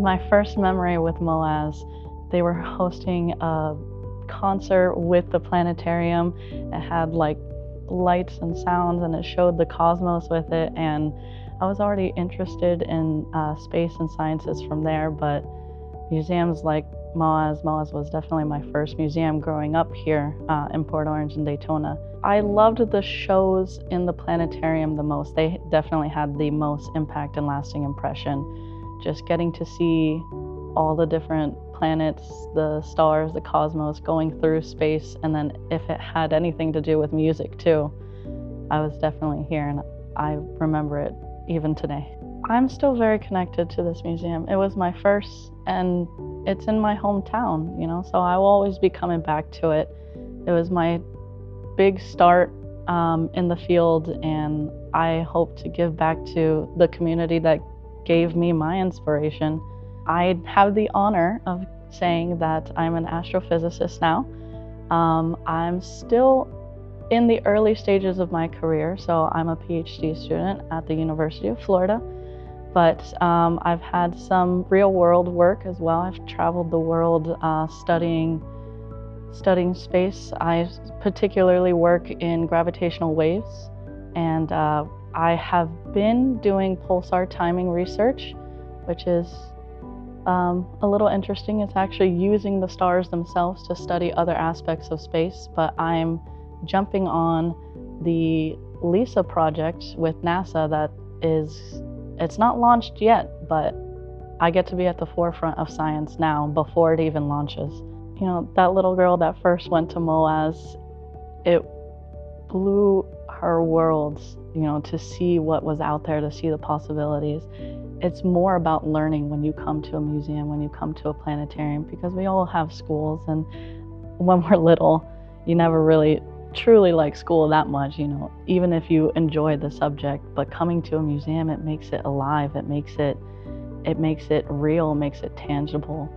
My first memory with MOAS, they were hosting a concert with the planetarium. It had like lights and sounds, and it showed the cosmos with it, and I was already interested in space and sciences from there, but museums like MOAS was definitely my first museum growing up here in Port Orange and Daytona. I loved the shows in the planetarium the most. They definitely had the most impact and lasting impression. Just getting to see all the different planets, the stars, the cosmos going through space, and then if it had anything to do with music too, I was definitely here, and I remember it even today. I'm still very connected to this museum. It was my first, and it's in my hometown, you know, so I will always be coming back to it. It was my big start in the field, and I hope to give back to the community that gave me my inspiration. I have the honor of saying that I'm an astrophysicist now. I'm still in the early stages of my career, so I'm a PhD student at the University of Florida, but I've had some real world work as well. I've traveled the world studying space. I particularly work in gravitational waves, and I have been doing pulsar timing research, which is a little interesting. It's actually using the stars themselves to study other aspects of space, but I'm jumping on the LISA project with NASA that it's not launched yet, but I get to be at the forefront of science now before it even launches. You know, that little girl that first went to MOAS, it blew her world, you know, to see what was out there, to see the possibilities. It's more about learning when you come to a museum, when you come to a planetarium, because we all have schools, and when we're little, you never really truly like school that much, you know, even if you enjoy the subject. But coming to a museum, it makes it alive, it makes it real, makes it tangible,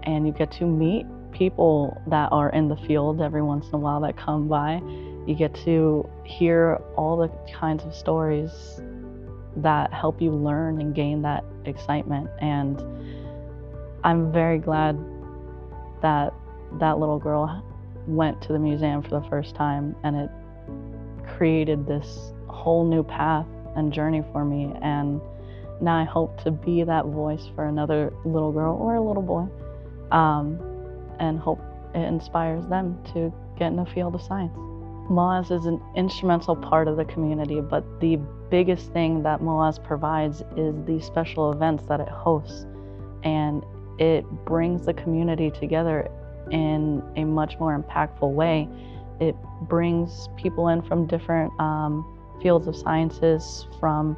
and you get to meet people that are in the field every once in a while that come by. You get to hear all the kinds of stories that help you learn and gain that excitement. And I'm very glad that that little girl went to the museum for the first time, and it created this whole new path and journey for me. And now I hope to be that voice for another little girl or a little boy, and hope it inspires them to get in the field of science. MOAS is an instrumental part of the community, but the biggest thing that MOAS provides is the special events that it hosts, and it brings the community together in a much more impactful way. It brings people in from different fields of sciences, from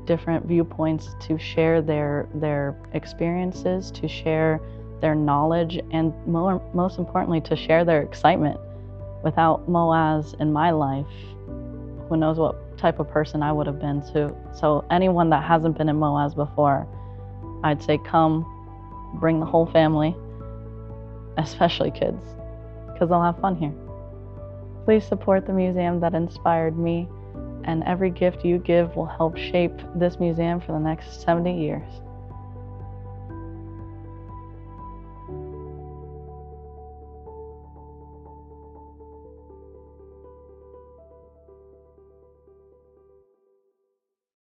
different viewpoints, to share their experiences, to share their knowledge, and most importantly, to share their excitement. Without MOAS in my life, who knows what type of person I would have been too. So anyone that hasn't been in MOAS before, I'd say come, bring the whole family, especially kids, because they'll have fun here. Please support the museum that inspired me, and every gift you give will help shape this museum for the next 70 years.